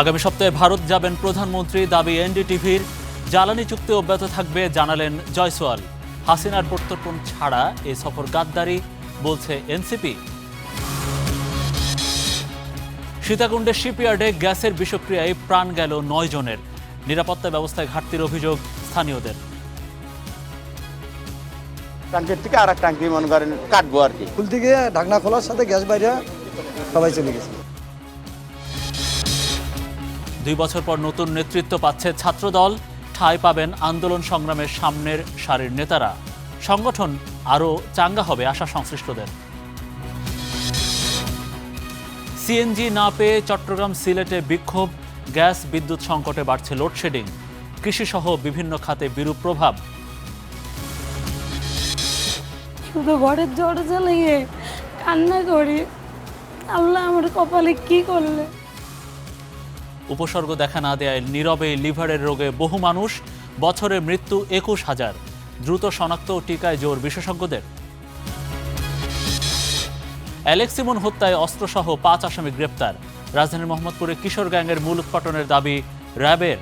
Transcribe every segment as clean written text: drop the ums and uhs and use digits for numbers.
আগামী সপ্তাহে ভারত যাবেন প্রধানমন্ত্রী, দাবি এনডিটিভির। জ্বালানি চুক্তি অব্যাহত থাকবে জানালেন জয়সওয়াল। হাসিনার প্রত্যর্পণ ছাড়া এই সফর গাদ্দারি বলছে এনসিপি। সীতাকুণ্ডের শিপইয়ার্ডে গ্যাসের বিষক্রিয়ায় প্রাণ গেল 9 জনের। নিরাপত্তা ব্যবস্থায় ঘাটতির অভিযোগ স্থানীয়দের। ট্যাঙ্কের থেকে আর এক ট্যাঙ্কি মনে করেন কাটবো আর কি। ফুল থেকে ঢাকনা খোলার সাথে গ্যাস বাইরে সবাই চলে গেছে। 2 বছর পর নতুন নেতৃত্ব পাচ্ছে ছাত্রদল। ঠাঁই পাবেন আন্দোলন সংগ্রামের সামনের সারির নেতারা। সংগঠন আরও চাঙ্গা হবে আশা সংশ্লিষ্টদের। সিএনজি না পেয়ে চট্টগ্রাম, সিলেটে বিক্ষোভ। গ্যাস বিদ্যুৎ সংকটে বাড়ছে লোডশেডিং। কৃষিসহ বিভিন্ন খাতে বিরূপ প্রভাব। শুধু ঘরের দরজা লেগে কান্না করি, আল্লাহ আমার কপালে কি করলে। উপসর্গ দেখা না দেয়ায় নীরবে লিভারের রোগে বহু মানুষ। বছরে মৃত্যু 21,000। দ্রুত শনাক্ত ও টিকায় জোর বিশেষজ্ঞদের। অ্যালেক্স সিমন হত্যায় অস্ত্রসহ 5 আসামি গ্রেপ্তার। রাজধানীর মোহাম্মদপুরে কিশোর গ্যাংয়ের মূল উৎপাটনের দাবি র্যাবের।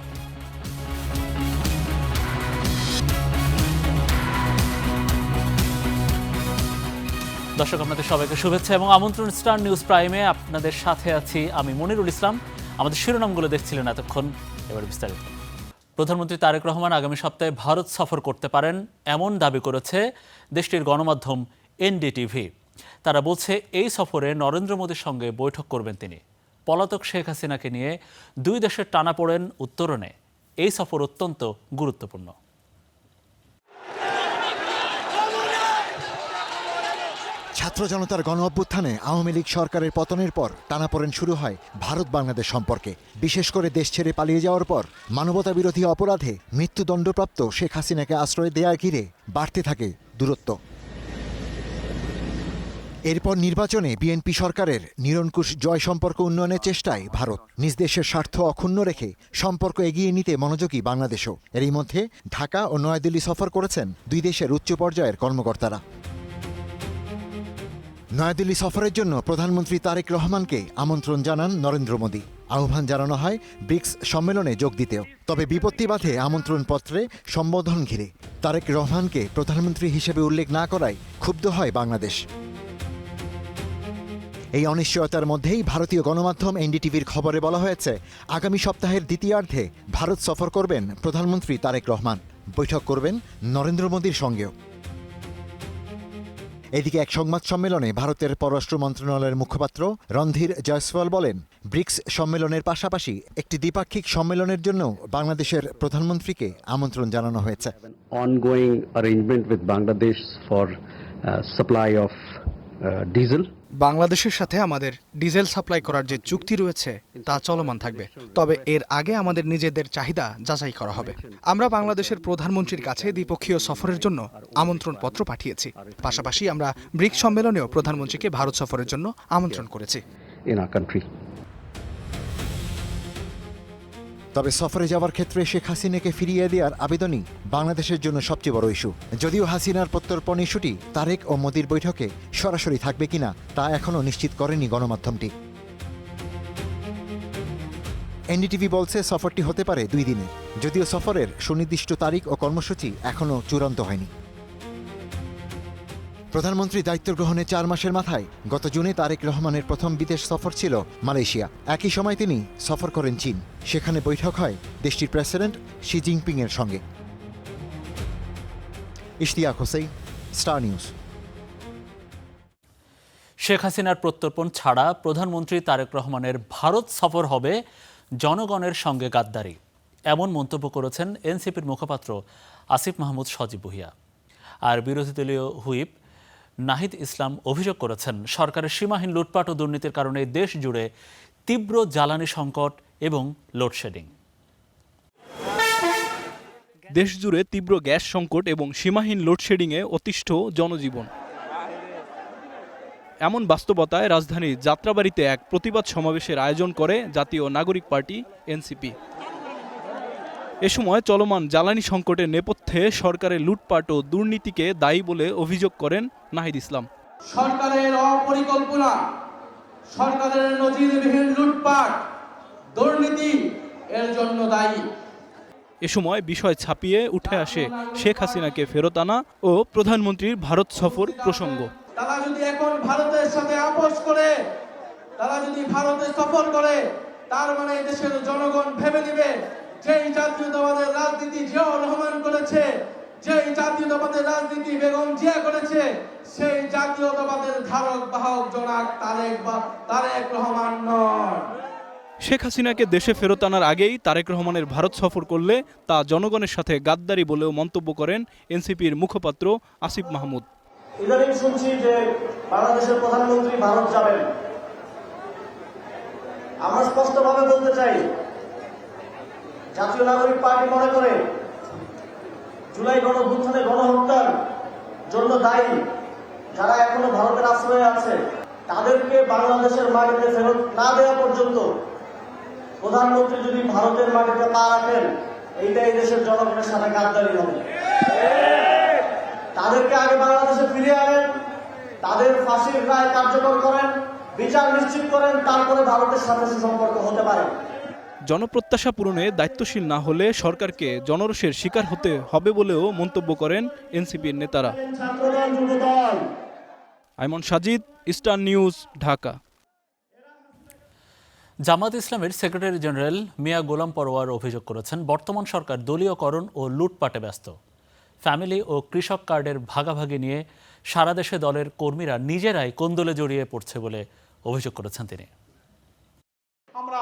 দর্শক, আপনাদের সবাইকে শুভেচ্ছা এবং আমন্ত্রণ স্টার নিউজ প্রাইমে। আপনাদের সাথে আছি আমি মনিরুল ইসলাম। আমাদের শিরোনামগুলো দেখছিলেন এতক্ষণ, এবার বিস্তারিত। প্রধানমন্ত্রী তারেক রহমান আগামী সপ্তাহে ভারত সফর করতে পারেন এমন দাবি করেছে দেশটির গণমাধ্যম এনডিটিভি। তারা বলছে এই সফরে নরেন্দ্র মোদীর সঙ্গে বৈঠক করবেন তিনি। পলাতক শেখ হাসিনাকে নিয়ে 2 দেশের টানাপোড়েন উত্তরণে এই সফর অত্যন্ত গুরুত্বপূর্ণ। ছাত্র জনতার গণ অভ্যুত্থানে আওয়ামী লীগ সরকারের পতনের পর টানাপোড়েন শুরু হয় ভারত বাংলাদেশ সম্পর্কে। বিশেষ করে দেশ ছেড়ে পালিয়ে যাওয়ার পর মানবতা বিরোধী অপরাধে মৃত্যুদণ্ডপ্রাপ্ত শেখ হাসিনাকে আশ্রয় দেয়া ঘিরে বাড়তে থাকে দূরত্ব। এরপর নির্বাচনে বিএনপি সরকারের নিরঙ্কুশ জয় সম্পর্ক উন্নয়নের চেষ্টায় ভারত নিজ দেশের স্বার্থ অক্ষুণ্ণ রেখে সম্পর্ক এগিয়ে নিতে মনোযোগী বাংলাদেশও। এরই মধ্যে ঢাকা ও নয়াদিল্লি সফর করেছেন 2 দেশের উচ্চ পর্যায়ের কর্মকর্তারা। নয়াদিল্লি সফরের জন্য প্রধানমন্ত্রী তারেক রহমানকে আমন্ত্রণ জানান নরেন্দ্র মোদী। আহ্বান জানানো হয় ব্রিক্স সম্মেলনে যোগ দিতেও। তবে বিপত্তি বাধে আমন্ত্রণপত্রে সম্বোধন ঘিরে। তারেক রহমানকে প্রধানমন্ত্রী হিসেবে উল্লেখ না করায় ক্ষুব্ধ হয় বাংলাদেশ। এই অনিশ্চয়তার মধ্যেই ভারতীয় গণমাধ্যম এনডিটিভির খবরে বলা হয়েছে, আগামী সপ্তাহের দ্বিতীয়ার্ধে ভারত সফর করবেন প্রধানমন্ত্রী তারেক রহমান। বৈঠক করবেন নরেন্দ্র মোদীর সঙ্গেও। এদিকে এক সংবাদ সম্মেলনে ভারতের পররাষ্ট্র মন্ত্রণালয়ের মুখপাত্র রণধীর জয়সওয়াল বলেন, ব্রিক্স সম্মেলনের পাশাপাশি একটি দ্বিপাক্ষিক সম্মেলনের জন্য বাংলাদেশের প্রধানমন্ত্রীকে আমন্ত্রণ জানানো হয়েছে। Ongoing arrangement with Bangladesh for supply of diesel. বাংলাদেশের সাথে আমাদের ডিজেল সাপ্লাই করার যে চুক্তি রয়েছে তা চলমান থাকবে। তবে এর আগে আমাদের নিজেদের চাহিদা যাচাই করা হবে। আমরা বাংলাদেশের প্রধানমন্ত্রীর কাছে দ্বিপক্ষীয় সফরের জন্য আমন্ত্রণপত্র পাঠিয়েছি। পাশাপাশি আমরা ব্রিক্স সম্মেলনেও প্রধানমন্ত্রীকে ভারত সফরের জন্য আমন্ত্রণ করেছি। তবে সফরে যাওয়ার ক্ষেত্রে শেখ হাসিনাকে ফিরিয়ে দেওয়ার আবেদনই বাংলাদেশের জন্য সবচেয়ে বড় ইস্যু। যদিও হাসিনার প্রত্যর্পণ ইস্যুটি তারেক ও মোদীর বৈঠকে সরাসরি থাকবে কিনা তা এখনও নিশ্চিত করেনি গণমাধ্যমটি। এনডিটিভি বলছে সফরটি হতে পারে 2 দিনে, যদিও সফরের সুনির্দিষ্ট তারিখ ও কর্মসূচি এখনও চূড়ান্ত হয়নি। প্রধানমন্ত্রী দায়িত্ব গ্রহণের 4 মাসের মাথায় গত জুনে তারেক রহমানের প্রথম বিদেশ সফর ছিল মালয়েশিয়া। একই সময় তিনি সফর করেন চীন। সেখানে বৈঠক হয় দেশটির প্রেসিডেন্ট শি জিনপিংয়ের সঙ্গে। Ishtiaq Hossain, star news. শেখ হাসিনার প্রত্যর্পণ ছাড়া প্রধানমন্ত্রী তারেক রহমানের ভারত সফর হবে জনগণের সঙ্গে গাদ্দারি, এমন মন্তব্য করেছেন এনসিপির মুখপাত্র আসিফ মাহমুদ সজীব ভুঁইয়া। আর বিরোধী দলীয় হুইপ নাহিদ ইসলাম অভিযোগ করেছেন, সরকারের সীমাহীন লুটপাট ও দুর্নীতির কারণে দেশ জুড়ে তীব্র জ্বালানি সংকট এবং লোডশেডিং। দেশ জুড়ে তীব্র গ্যাস সংকট এবং সীমাহীন লোডশেডিংয়ে অতিষ্ঠ জনজীবন। এমন বাস্তবতায় রাজধানীর যাত্রাবাড়িতে এক প্রতিবাদ সমাবেশের আয়োজন করে জাতীয় নাগরিক পার্টি এনসিপি। এ সময় চলমান জ্বালানি সংকটের নেপথ্যে সরকারের লুটপাট ও দুর্নীতিকে দায়ী বলে অভিযোগ করেন নাহিদ ইসলাম। সরকারের অপরিকল্পনা, সরকারের নজিরবিহীন লুটপাট, দুর্নীতি দায়ী। এ সময় বিষয় ছাপিয়ে উঠে আসে শেখ হাসিনাকে ফেরত আনা ও প্রধানমন্ত্রীর ভারত সফর প্রসঙ্গ। তারা যদি এখন ভারতের সাথে আপোষ করে, তারা যদি ভারতে সফর করে, তার মানে দেশের জনগণ ভেবে নেবে যেই জাতীয়তাবাদের রাজনীতি জিয়াউর রহমান করেছে, যেই জাতীয়তাবাদের রাজনীতি বেগম জিয়া করেছে, সেই জাতীয়তাবাদের ধারক বাহক জনাব তারেক রহমান নয়। শেখ হাসিনাকে দেশে ফেরত আনার আগেই তারেক রহমানের ভারত সফর করলে তা জনগণের সাথে গাদ্দারি বলেও মন্তব্য করেন এনসিপির মুখপাত্র আসিফ মাহমুদ। ইদানিং শুনছি যে বাংলাদেশের প্রধানমন্ত্রী ভারত যাবেন। আমরা স্পষ্টভাবে বলতে চাই, জাতীয় নাগরিক পার্টি মনে করে জুলাই গণঅভ্যুত্থানে গণহত্যার জন্য দায়ী যারা এখনো ভারতের আশ্রয়ে আছে, তাদেরকে বাংলাদেশের মাটিতে ফেরত না দেওয়া পর্যন্ত প্রধানমন্ত্রী যদি ভারতের মাটিতে পা রাখেন, এইটাই দেশের জনগণের সাথে গাদ্দারি হবে। তাদেরকে আগে বাংলাদেশে ফিরিয়ে আনেন, তাদের ফাঁসির রায় কার্যকর করেন, বিচার নিশ্চিত করেন, তারপরে ভারতের সাথে সুসম্পর্ক হতে পারে। জনপ্রত্যাশা পূরণে দায়িত্বশীল না হলে সরকারকে জনরোষের শিকার হতে হবে বলেও মন্তব্য করেন এনসিপির নেতারা। আইমন সাজিদ, ইস্টার্ন নিউজ, ঢাকা। জামাত ইসলামের সেক্রেটারি জেনারেল মিয়া গোলাম পরোয়ার অভিযোগ করেছেন, বর্তমান সরকার দলীয়করণ ও লুটপাটে ব্যস্ত। ফ্যামিলি ও কৃষক কার্ডের ভাগাভাগি নিয়ে সারা দেশে দলের কর্মীরা নিজেরাই কোন্দলে জড়িয়ে পড়ছে বলে অভিযোগ করেছেন তিনি। আমরা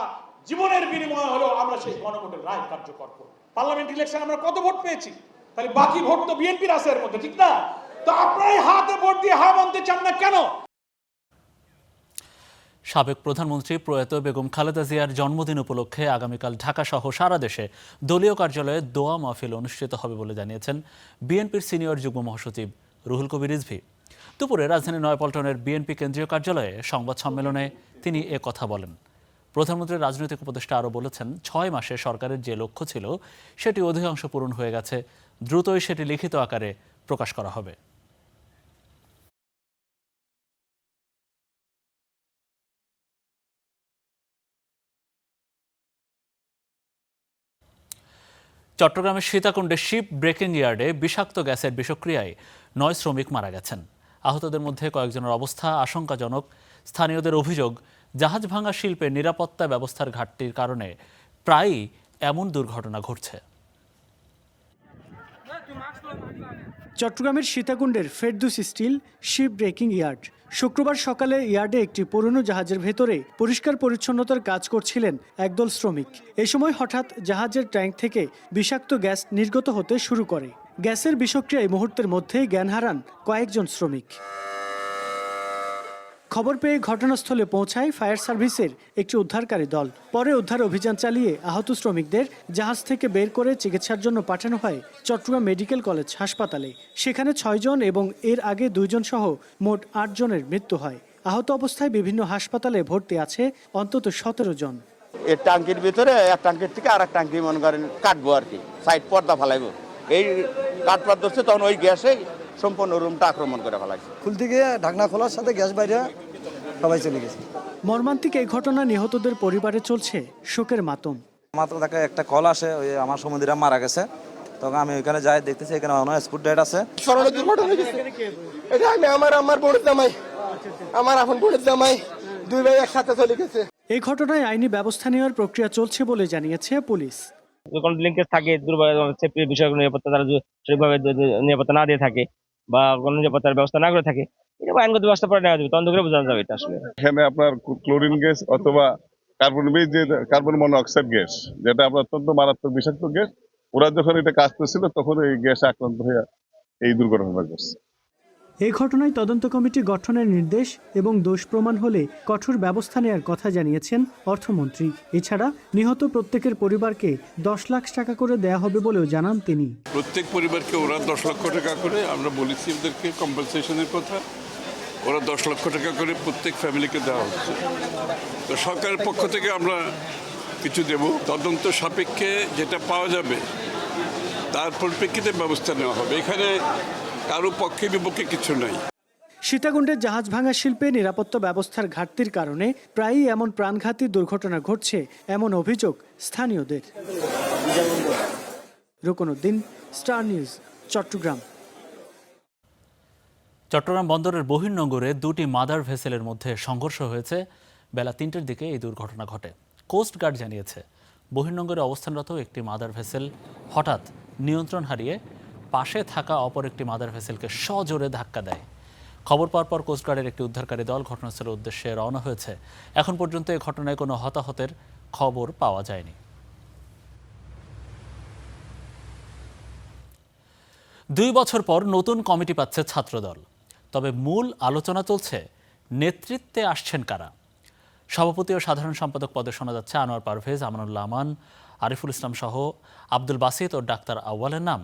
জীবনের বিনিময় হলো আমরা সেই গণভোটের রায় কার্যকর করব। পার্লামেন্ট ইলেকশন আমরা কত ভোট পেয়েছি? তাহলে বাকি ভোট তো বিএনপির আছে এর মধ্যে, ঠিক না? তো আপনারাই হাতে ভোট দিয়ে হা মানতে চান না কেন? সাবেক প্রধানমন্ত্রী প্রয়াত বেগম খালেদা জিয়ার জন্মদিন উপলক্ষে আগামীকাল ঢাকাসহ সারা দেশে দলীয় কার্যালয়ে দোয়া মাহফিল অনুষ্ঠিত হবে বলে জানিয়েছেন বিএনপির সিনিয়র যুগ্ম মহাসচিব রুহুল কবির রিজভী। দুপুরে রাজধানী নয়াপল্টনের বিএনপি কেন্দ্রীয় কার্যালয়ে সংবাদ সম্মেলনে তিনি এ কথা বলেন। প্রধানমন্ত্রীর রাজনৈতিক উপদেষ্টা আরও বলেছেন, 6 মাসে সরকারের যে লক্ষ্য ছিল সেটি অধিকাংশ পূরণ হয়ে গেছে, দ্রুতই সেটি লিখিত আকারে প্রকাশ করা হবে। চট্টগ্রামের সীতাকুণ্ডে শিপ ব্রেকিং ইয়ার্ডে বিষাক্ত গ্যাসের বিষক্রিয়ায় 9 শ্রমিক মারা গেছেন। আহতদের মধ্যে কয়েকজনের অবস্থা আশঙ্কাজনক। স্থানীয়দের অভিযোগ, জাহাজ ভাঙা শিল্পের নিরাপত্তা ব্যবস্থার ঘাটতির কারণে প্রায়ই এমন দুর্ঘটনা ঘটছে। চট্টগ্রামের সীতাকুণ্ডের Ferdous steel ship breaking yard. শুক্রবার সকালে ইয়ার্ডে একটি পুরনো জাহাজের ভেতরে পরিষ্কার পরিচ্ছন্নতার কাজ করছিলেন একদল শ্রমিক। এই সময় হঠাৎ জাহাজের ট্যাঙ্ক থেকে বিষাক্ত গ্যাস নির্গত হতে শুরু করে। গ্যাসের বিষক্রিয়ায় মুহূর্তের মধ্যেই জ্ঞান হারান কয়েকজন শ্রমিক। খবর পেয়ে ঘটনাস্থলে পৌঁছায় ফায়ার সার্ভিসের একটি উদ্ধারকারী দল। পরে উদ্ধার অভিযান চালিয়ে আহত শ্রমিকদের জাহাজ থেকে বের করে চিকিৎসার জন্য পাঠানো হয় চট্টগ্রাম মেডিকেল কলেজ হাসপাতালে। সেখানে 6 জন এবং এর আগে 2 জন সহ মোট 8 জনের মৃত্যু হয়। আহত অবস্থায় বিভিন্ন হাসপাতালে ভর্তি আছে অন্তত 17 জন। এই ট্যাঙ্কির ভিতরে এক ট্যাঙ্কির থেকে আর এক ট্যাঙ্কি মনে করেন কাটবো আর কি, সাইড পর্দা ফেলাইব। এই কাটপাত ধরছে তখন ওই গ্যাসে সম্পূর্ণ রুমটা আক্রমণ করে ফেলাইছে। খুলতে গিয়ে ঢাকনা খোলার সাথে গ্যাস বাইরে সবাই চলে গেছে। মর্মান্তিক এই ঘটনা নিহতদের পরিবারে চলছে শোকের মাতম। মাত্র তাকে একটা কল আসে, ওই আমার সমুদ্রে মারা গেছে। তখন আমি ওইখানে যাই, দেখতেছি এখানে স্পুট ডেট আছে। এটা আমি আমার বোনের জামাই, আমার আপন বোনের জামাই, 2 ভাই একসাথে চলে গেছে। এই ঘটনায় আইনি ব্যবস্থা নেওয়ার প্রক্রিয়া চলছে বলে জানিয়েছে পুলিশ। কোনো লিঙ্কেজ থাকে বিষয় নিরাপত্তা তারা সঠিকভাবে নিরাপত্তা না দিয়ে থাকে বা কোনো নিরাপত্তার ব্যবস্থা না করে থাকে, এটা আইনগত ব্যবস্থা পরে নেওয়া যাবে, তদন্ত করে বোঝানো যাবে এটা আসলে। এখানে আপনার ক্লোরিন গ্যাস অথবা কার্বন মনোক্সাইড গ্যাস, যেটা আপনার অত্যন্ত মারাত্মক বিষাক্ত গ্যাস, ওরা যখন এটা কাজ করছিল তখন এই গ্যাস আক্রান্ত হয়ে এই দুর্ঘটনা ঘটছে। এই ঘটনায় তদন্ত কমিটি গঠনের নির্দেশ এবং দোষ প্রমাণ হলে কঠোর ব্যবস্থা নেওয়ার কথা জানিয়েছেন অর্থমন্ত্রী। এছাড়া নিহত প্রত্যেকের পরিবারকে 10 লাখ টাকা করে দেয়া হবে বলেও জানান তিনি। প্রত্যেক পরিবারকে ওরা 10 লক্ষ টাকা করে, আমরা বলেছি ওদেরকে কম্পেনসেশনের কথা, ওরা 10 লক্ষ টাকা করে প্রত্যেক ফ্যামিলিকে দেওয়া হচ্ছে। তো সরকারের পক্ষ থেকে আমরা কিছু দেব, তদন্ত সাপেক্ষে যেটা পাওয়া যাবে তার পরিপ্রেক্ষিতে ব্যবস্থা নেওয়া হবে। এখানে কারো পক্ষে বিপক্ষে কিছু নাই। সীতাকুণ্ডের জাহাজ ভাঙা শিল্পে নিরাপত্তা ব্যবস্থার ঘাটতির কারণে প্রায়ই এমন প্রাণঘাতী দুর্ঘটনা ঘটছে এমন অভিযোগ স্থানীয়দের। রুকনউদ্দিন, স্টার নিউজ, চট্টগ্রাম। চট্টগ্রাম বন্দরের বহির্নোঙরে দুটি মাদার ভেসেলের মধ্যে সংঘর্ষ হয়েছে। বেলা ৩টের দিকে এই দুর্ঘটনা ঘটে। কোস্টগার্ড জানিয়েছে, বহির্নোঙরে অবস্থানরত একটি মাদার ভেসেল হঠাৎ নিয়ন্ত্রণ হারিয়ে পাশে থাকা অপর একটি মাদার ভেসেলকে সজোরে ধাক্কা দেয়। খবর পাওয়ার পর কোস্টগার্ডের একটি উদ্ধারকারী দল ঘটনাস্থলের উদ্দেশ্যে রওনা হয়েছে। এখন পর্যন্ত এই ঘটনায় কোনো হতাহতের খবর পাওয়া যায়নি। 2 বছর পর নতুন কমিটি পাচ্ছে ছাত্রদল। তবে মূল আলোচনা চলছে নেতৃত্বে আসছেন কারা। সভাপতি ও সাধারণ সম্পাদক পদে শোনা যাচ্ছে আনোয়ার পারভেজ, আমানুল্লাহ আমান, আরিফুল ইসলাম সহ আব্দুল বাসিত ও ডাক্তার আউয়ালের নাম।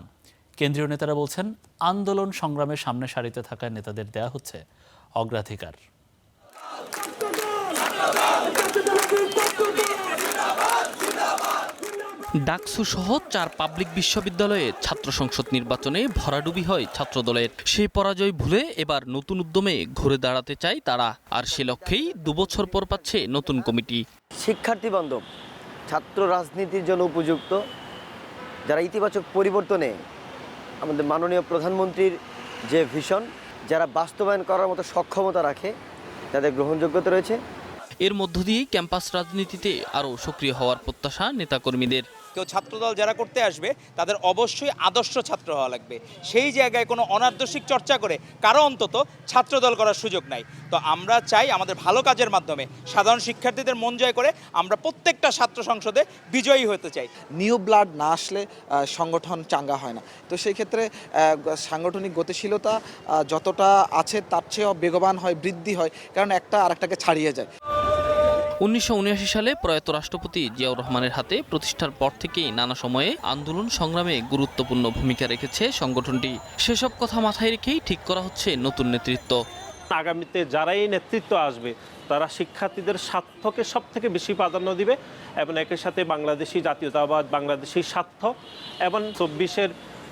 কেন্দ্রীয় নেতারা বলছেন, আন্দোলন সংগ্রামের সামনে সারিতে থাকা নেতাদের দেয়া হচ্ছে অগ্রাধিকার। ডাকসু সহ 4 পাবলিক বিশ্ববিদ্যালয়ে ছাত্র সংসদ নির্বাচনে ভরাডুবি হয় ছাত্রদলের। সেই পরাজয় ভুলে এবার নতুন উদ্যমে ঘুরে দাঁড়াতে চায় তারা। আর সে লক্ষ্যেই 2 বছর পর পাচ্ছে নতুন কমিটি। শিক্ষার্থী বান্ধব, ছাত্র রাজনীতির জন্য উপযুক্ত, যারা ইতিবাচক পরিবর্তনে আমাদের মাননীয় প্রধানমন্ত্রীর যে ভিশন, যারা বাস্তবায়ন করার মতো সক্ষমতা রাখে, তাদের গ্রহণযোগ্যতা রয়েছে। এর মধ্য দিয়ে ক্যাম্পাস রাজনীতিতে আরও সক্রিয় হওয়ার প্রত্যাশা নেতাকর্মীদের। কেউ ছাত্রদল যারা করতে আসবে তাদের অবশ্যই আদর্শ ছাত্র হওয়া লাগবে। সেই জায়গায় কোনো অনাদর্শিক চর্চা করে কারো অন্তত ছাত্রদল করার সুযোগ নাই। তো আমরা চাই আমাদের ভালো কাজের মাধ্যমে সাধারণ শিক্ষার্থীদের মন জয় করে আমরা প্রত্যেকটা ছাত্র সংসদে বিজয়ী হতে চাই। নিউ ব্লাড না আসলে সংগঠন চাঙ্গা হয় না। তো সেই ক্ষেত্রে সাংগঠনিক গতিশীলতা যতটা আছে তার চেয়েও বেগবান হয়, বৃদ্ধি হয়, কারণ একটা আরেকটাকে ছাড়িয়ে যায়। 1979 সালে প্রয়াত রাষ্ট্রপতি জিয়াউর রহমানের হাতে প্রতিষ্ঠার পর থেকেই নানা সময়ে আন্দোলন সংগ্রামে গুরুত্বপূর্ণ ভূমিকা রেখেছে সংগঠনটি। সেসব কথা মাথায় রেখেই ঠিক করা হচ্ছে নতুন নেতৃত্ব। আগামীতে যারাই নেতৃত্ব আসবে তারা শিক্ষার্থীদের স্বার্থকে সব থেকে বেশি প্রাধান্য দিবে এবং একই সাথে বাংলাদেশি জাতীয়তাবাদ, বাংলাদেশি স্বার্থ এবং 24-এর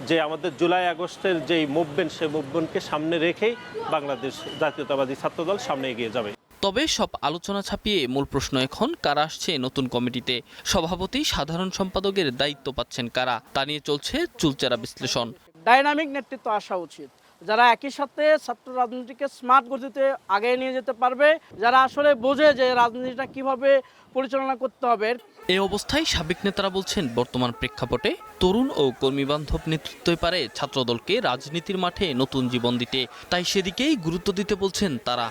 যে আমাদের জুলাই আগস্টের যেই মুভমেন্ট, সেই মুভমেন্টকে সামনে রেখেই বাংলাদেশ জাতীয়তাবাদী ছাত্রদল সামনে এগিয়ে যাবে। তবে সব আলোচনা ছাপিয়ে মূল প্রশ্ন এখন কারা আসছে নতুন কমিটিতে। সভাপতি, সাধারণ সম্পাদকের দায়িত্ব পাচ্ছেন কারা, তা নিয়ে চলছে চুলচেরা বিশ্লেষণ। ডাইনামিক নেতৃত্ব আসা উচিত, যারা একই সাথে ছাত্র রাজনীতিকে স্মার্ট গতিতে আগে নিয়ে যেতে পারবে, যারা আসলে বোঝে যে রাজনীতিটা কিভাবে পরিচালনা করতে হবে। এই অবস্থায় সাবেক নেতারা বলছেন, বর্তমান প্রেক্ষাপটে তরুণ ও কর্মীবান্ধব নেতৃত্বই পারে ছাত্রদলকে রাজনীতির মাঠে নতুন জীবন দিতে। তাই সেদিকেই গুরুত্ব দিতে বলছেন তারা।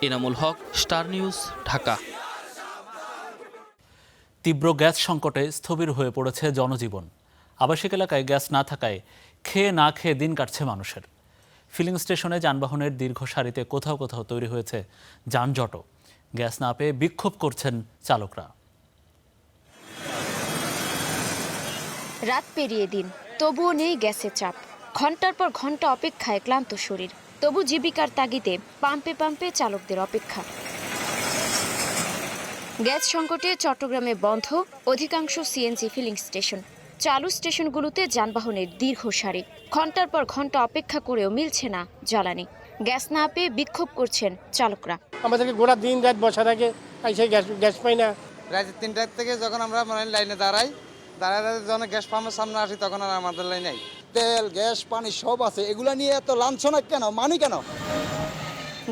Enamul Haque, star news, Dhaka. তীব্র গ্যাস সংকটে স্থবির হয়ে পড়েছে জনজীবন। আবাসিক এলাকায় গ্যাস না থাকায় খেয়ে না খেয়ে দিন কাটছে মানুষের। ফিলিং স্টেশনে যানবাহনের দীর্ঘ সারিতে কোথাও কোথাও তৈরি হয়েছে যানজটও। গ্যাস না পেয়ে বিক্ষোভ করছেন চালকরা। রাত পেরিয়ে দিন, তবুও নেই গ্যাসের চাপ। ঘন্টার পর ঘন্টা অপেক্ষায় ক্লান্ত শরীর, তবু জীবিকার তাগিদে পাম্পে পাম্পে চালকদের অপেক্ষা। গ্যাস সংকটে চট্টগ্রামে বন্ধ অধিকাংশ সিএনজি ফিলিং স্টেশন। চালু স্টেশনগুলোতে যানবাহনের দীর্ঘ সারি, ঘন্টার পর ঘন্টা অপেক্ষা করেও মিলছে না জ্বালানি। গ্যাস না পেয়ে বিক্ষোভ করছেন চালকরা। আমাদেরকে গোটা দিন রাত বসা থাকে, সেই গ্যাস পাই না। রাত 3টার থেকে যখন আমরা লাইনে দাঁড়াই যখন গ্যাস পাম্পের সামনে আসি তখন আর আমাদের লাইন নাই। তেল, গ্যাস, পানি সব আছে, এগুলা নিয়ে এত লাঞ্ছনা কেন, মানি কেন?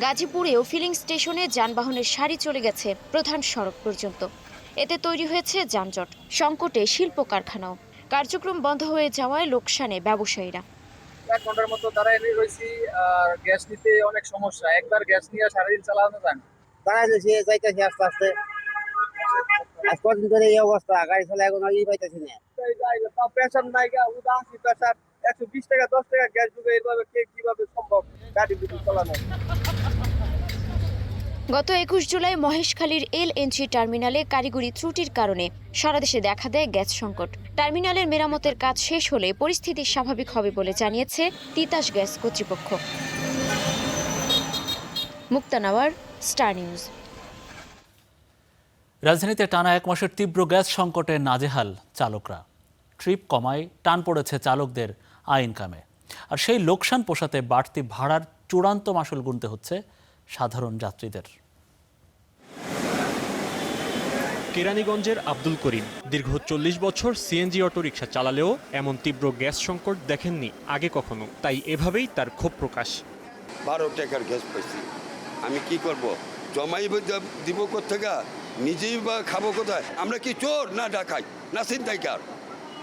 গাজীপুরেও ফিলিং স্টেশনে যানবাহনের সারি চলে গেছে প্রধান সড়ক পর্যন্ত। এতে তৈরি হয়েছে যানজট, সংকটে শিল্প কারখানাও। কার্যক্রম বন্ধ হয়ে যাওয়ায় লোকসানে ব্যবসায়ীরা। 1 ঘন্টার মতো দাঁড়ায় রয়েছি, আর গ্যাস নিতে অনেক সমস্যা। একবার গ্যাস নিয়ে সারাদিন চালানো যায় না। দাঁড়াইছি, যাইতেছি আস্তে আস্তে। আজ কদিন ধরে এই অবস্থা, গাড়ি চলে এখন পাইতেছি না। প্রেশার নাই, উদাসী প্রেশার, 120 টাকা 10 টাকা গ্যাস ঢুকে, এইভাবে কিভাবে সম্ভব গাড়ি চালানো? গত 21 জুলাই মহেশখালীর এলএনজি টার্মিনালে কারিগরি ত্রুটির কারণে সারা দেশে দেখা দেয় গ্যাস সংকট। টার্মিনালের মেরামতের কাজ শেষ হলে পরিস্থিতি স্বাভাবিক হবে বলে জানিয়েছে তিতাস গ্যাস কর্তৃপক্ষ। মুক্তা নাওয়ার, স্টার নিউজ। রাজধানীতে টানা 1 মাসের তীব্র গ্যাস সংকটে নাজেহাল চালকরা। ট্রিপ কমায় টান পড়েছে চালকদের আয় ইনকামে। আর সেই লোকসান পোষাতে বাড়তি ভাড়ার চূড়ান্ত মাশুল গুনতে হচ্ছে সাধারণ যাত্রীদের। কেরানীগঞ্জের আব্দুল করিম দীর্ঘ 40 বছর সিএনজি অটোরিকশা চালালেও এমন তীব্র গ্যাস সংকট দেখেননি আগে কখনো, তাই এভাবেই তার ক্ষোভ প্রকাশ। 12 টাকার গ্যাস পাইছি, আমি কি করব? জমাই দিব কোথেকে, নিজেই বা খাবো কোথায়? আমরা কি চোর না ডাকাই না ছিনতাইকার?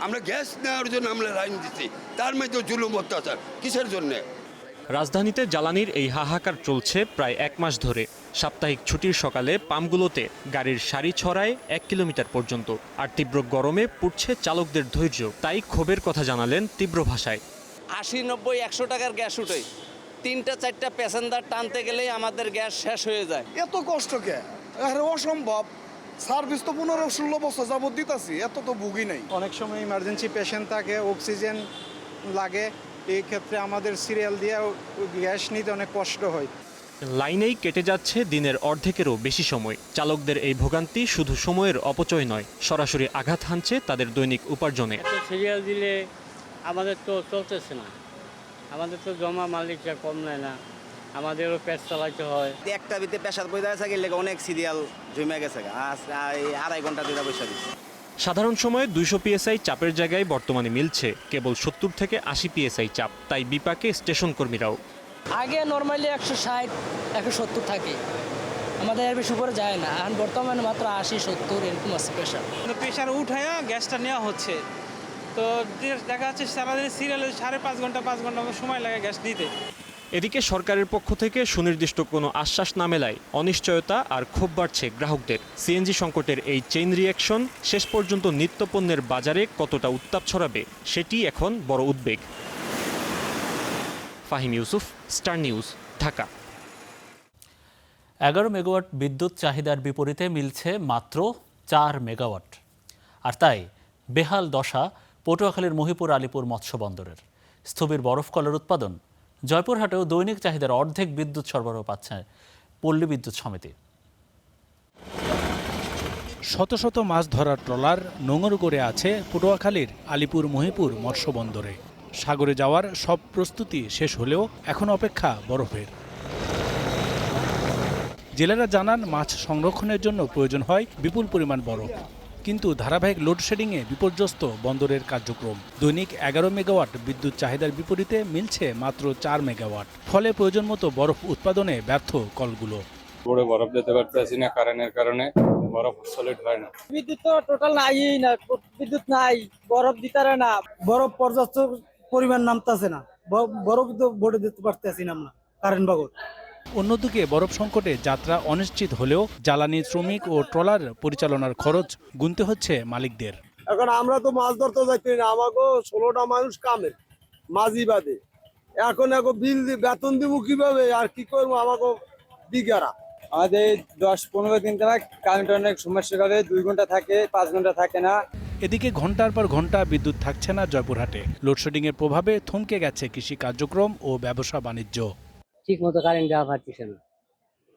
আমরা গ্যাস নেওয়ার জন্য আমরা লাইন দিচ্ছি, তার মধ্যে জুলুম অত্যাচার কিসের জন্যে? রাজধানীতে জ্বালানির এই হাহাকার চলছে প্রায় 1 মাস ধরে। সাপ্তাহিক ছুটির সকালে পাম্পগুলোতে গাড়ির সারি ছড়ায় 1 কিলোমিটার পর্যন্ত। আর তীব্র গরমে পুড়ছে চালকদের ধৈর্য, তাই ক্ষোভের কথা জানালেন তীব্র ভাষায়। 80, 90, 100 টাকার গ্যাস উঠে 3-4টা প্যাসেঞ্জার টানতে গেলেই আমাদের গ্যাস শেষ হয়ে যায়। এত কষ্ট কে? আরে অসম্ভব। সার্ভিস তো 15-16 বছর যাবত দিতেছি, এত তো ভুগি নাই। অনেক সময় ইমার্জেন্সি পেশেন্ট থাকে, অক্সিজেন লাগে, এই ক্ষেত্রে আমাদের সিরিয়াল দিয়ে গ্যাস নিতে অনেক কষ্ট হয়। লাইনেই কেটে যাচ্ছে দিনের অর্ধেকেরও বেশি সময়। চালকদের এই ভোগান্তি শুধু সময়ের অপচয় নয়, সরাসরি আঘাত হানছে তাদের দৈনিক উপার্জনে। সিরিয়াল দিলে আমাদের তো চলতেছে না, আমাদের তো জমা মালিকরা কম নেয় না, আমাদেরও পেট চালাইতে হয়। একটা ভিতরে পেশাদ বই দেওয়া থাকে, অনেক সিরিয়াল জমে গেছে, 2.5 ঘন্টা দিতে বসে দিচ্ছে। সাধারণ সময়ে 200 PSI চাপের জায়গায় বর্তমানে মিলছে কেবল 70 থেকে 80 PSI চাপ, তাই বিপাকে স্টেশন কর্মীরাও। আগে নর্মালি 160, 170 থাকে, আমাদের এর বেশি উপরে যায় না, এখন বর্তমানে মাত্র 80-70 এরকম আছে প্রেশার। প্রেশার উঠায় গ্যাসটা নেওয়া হচ্ছে, তো দেখা যাচ্ছে সারাদিন সিরিয়ালে 5.5 ঘন্টা 5 ঘন্টা সময় লাগে গ্যাস নিতে। এদিকে সরকারের পক্ষ থেকে সুনির্দিষ্ট কোনো আশ্বাস না মেলায় অনিশ্চয়তা আর ক্ষোভ বাড়ছে গ্রাহকদের। সিএনজি সংকটের এই চেইন রিঅ্যাকশন শেষ পর্যন্ত নিত্যপণ্যের বাজারে কতটা উত্তাপ ছড়াবে সেটি এখন বড় উদ্বেগ। Fahim Yusuf, star news, Dhaka. 11 megawatt বিদ্যুৎ চাহিদার বিপরীতে মিলছে মাত্র 4 মেগাওয়াট। আর তাই বেহাল দশা পটুয়াখালীর মহিপুর আলীপুর মৎস্য বন্দরের। স্থবির বরফ কলের উৎপাদন। জয়পুরহাটেও দৈনিক চাহিদার অর্ধেক বিদ্যুৎ সরবরাহ পাচ্ছে পল্লী বিদ্যুৎ সমিতি। শত শত মাছ ধরার ট্রলার নোঙর করে আছে পটুয়াখালীর আলীপুর মহিপুর মৎস্য বন্দরে। সাগরে যাওয়ার সব প্রস্তুতি শেষ হলেও এখন অপেক্ষা বরফের। জেলেরা জানান, মাছ সংরক্ষণের জন্য প্রয়োজন হয় বিপুল পরিমাণ বরফ, কিন্তু ধারাবাহিক লোডশেডিংয়ে বিপর্যস্ত বন্দরের কার্যক্রম। দৈনিক 11 মেগাওয়াট বিদ্যুৎ চাহিদার বিপরীতে মিলছে মাত্র 4 মেগাওয়াট। ফলে প্রয়োজন মতো বরফ উৎপাদনে ব্যর্থ কলগুলো। বরফ দিতে পারতেছি না, কারেন্টের কারণে বরফ সলিড হয় না। বিদ্যুৎ তো টোটাল নাই না, বিদ্যুৎ নাই, বরফ দিতারে না, বরফ পর্যাপ্ত পরিমাণ নামতাছে না, বরফ তো বোর্ডে দিতে পারতেছি না আমরা কারেন্ট বাগর। অন্যদিকে বরফ সংকটে যাত্রা অনিশ্চিত হলেও জ্বালানি, শ্রমিক ও ট্রলার পরিচালনার খরচ গুনতে হচ্ছে মালিকদের। এখন আমরা তো মাছ ধরতে যাচ্ছি না, আমাকে 16টা মানুষ কামে মাঝি বাদে, এখন বিল বেতন দিব কিভাবে আর কি করবো? আমাকে বিঘারা আমাদের 10-15 দিন ধরে কারেন্ট অনেক সমস্যা করে, 2 ঘন্টা থাকে, 5 ঘন্টা থাকে না। এদিকে ঘন্টার পর ঘন্টা বিদ্যুৎ থাকছে না জয়পুরহাটে। লোডশেডিংয়ের প্রভাবে থমকে গেছে কৃষি কার্যক্রম ও ব্যবসা বাণিজ্য। ঠিক মতো কারেন্ট দেওয়া পারতেছে না,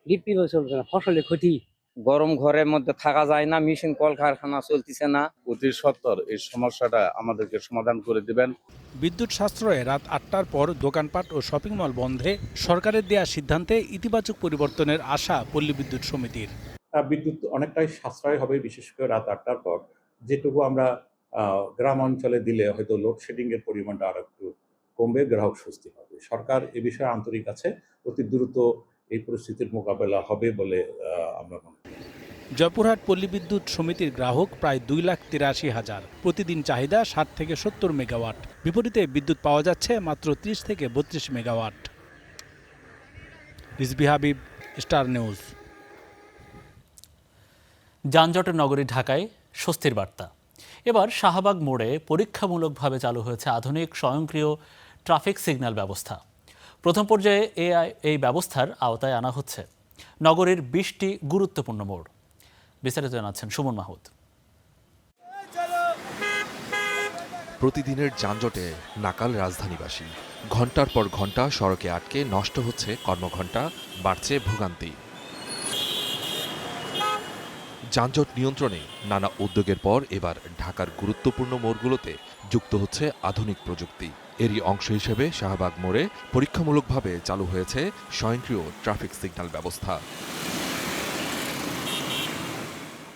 ডিপটিও চলছে না, ফসলের ক্ষতি। গরম ঘরের মধ্যে থাকা যায় না, মেশিন কলকারখানা চলতেছে না। অতি সত্বর এই সমস্যাটা আমাদেরকে সমাধান করে দিবেন। বিদ্যুৎ সাশ্রয়ে রাত 8টার পর দোকানপাট ও শপিং মল বন্ধে সরকারের দেয়া সিদ্ধান্তে ইতিবাচক পরিবর্তনের আশা পল্লী বিদ্যুৎ সমিতির। বিদ্যুৎ অনেকটাই সাশ্রয় হবে, বিশেষ করে রাত 8টার পর। যেটুকু আমরা গ্রাম অঞ্চলে দিলে হয়তো লোডশেডিং এর পরিমাণটা আর একটু কমবে, গ্রাহক স্বস্তি হবে। সরকার এ বিষয়ে আন্তরিক আছে, অতি দ্রুত এই পরিস্থিতির মোকাবেলা হবে বলে আমরা মনে করি। জয়পুরহাট পল্লী বিদ্যুৎ সমিতির গ্রাহক প্রায় 2,83,000। প্রতিদিন চাহিদা 60 থেকে 70 মেগাওয়াট। বিপরীতে বিদ্যুৎ পাওয়া যাচ্ছে মাত্র 30 থেকে 32 megawatt. Rizvi Habib, star news. যানজটের নগরী ঢাকায় স্বস্তির বার্তা। এবার শাহবাগ মোড়ে পরীক্ষামূলকভাবে চালু হয়েছে আধুনিক স্বয়ংক্রিয় ট্রাফিক সিগন্যাল ব্যবস্থা। প্রথম পর্যায়ে এই ব্যবস্থার আওতায় আনা হচ্ছে নগরীর 20টি গুরুত্বপূর্ণ মোড়। বিস্তারিত জানাচ্ছেন সুমন মাহমুদ। প্রতিদিনের যানজটে নাকাল রাজধানীবাসী। ঘন্টার পর ঘন্টা সড়কে আটকে নষ্ট হচ্ছে কর্মঘণ্টা, বাড়ছে ভোগান্তি। যানজট নিয়ন্ত্রণে নানা উদ্যোগের পর এবার ঢাকার গুরুত্বপূর্ণ মোড়গুলোতে যুক্ত হচ্ছে আধুনিক প্রযুক্তি। এরই অংশ হিসেবে শাহবাগ মোড়ে পরীক্ষামূলকভাবে চালু হয়েছে স্বয়ংক্রিয় ট্রাফিক সিগন্যাল ব্যবস্থা।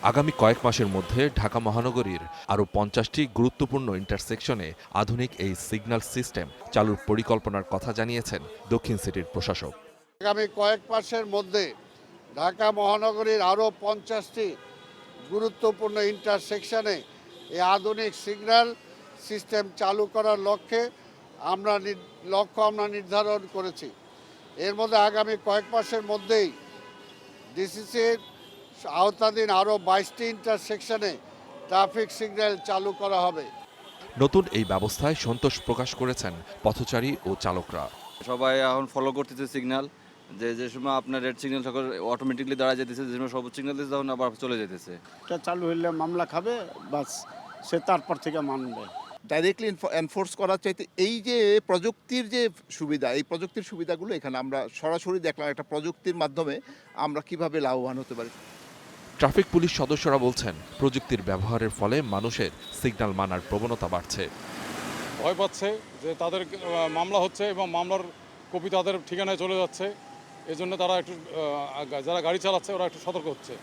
আগামী কয়েক মাসের মধ্যে ঢাকা মহানগরীর আরও 50টি গুরুত্বপূর্ণ ইন্টারসেকশনে আধুনিক এই সিগন্যাল সিস্টেম চালুর পরিকল্পনার কথা জানিয়েছেন দক্ষিণ সিটির প্রশাসক। আগামী কয়েক মাসের মধ্যে ঢাকা মহানগরীর আরও 50টি গুরুত্বপূর্ণ ইন্টারসেকশনে এই আধুনিক সিগন্যাল সিস্টেম চালু করার লক্ষ্যে আমরা নির্ধারণ করেছি। এর মধ্যে আগামী কয়েক মাসের মধ্যেই ডিসিসির আওতাধীন আরও 22টি ইন্টারসেকশনে ট্রাফিক সিগন্যাল চালু করা হবে। নতুন এই ব্যবস্থায় সন্তোষ প্রকাশ করেছেন পথচারী ও চালকরা। সবাই এখন ফলো করতেছে সিগন্যাল, যে সময় আপনার রেড সিগন্যাল সকল অটোমেটিকলি দাঁড়া যেতেছে, যে সময় সবুজ সিগন্যাল দিচ্ছে তখন আবার চলে যেতেছে। এটা চালু হইলে মামলা খাবে, বাস সে তারপর থেকে মানবে। ডাইরেক্টলি এনফোর্স করার চাইতে এই যে প্রযুক্তির যে সুবিধা, এই প্রযুক্তির সুবিধাগুলো এখানে আমরা সরাসরি দেখলাম একটা প্রযুক্তির মাধ্যমে আমরা কিভাবে লাভবান হতে পারি। ট্রাফিক পুলিশ সদস্যরা বলছেন প্রযুক্তির ব্যবহারের ফলে মানুষের সিগন্যাল মানার প্রবণতা বাড়ছে। ভয় পাচ্ছে যে তাদের মামলা হচ্ছে এবং মামলার কপি তাদের ঠিকানায় চলে যাচ্ছে, এজন্য তারা একটু যারা গাড়ি চালাচ্ছে ওরা একটু সতর্ক হচ্ছে।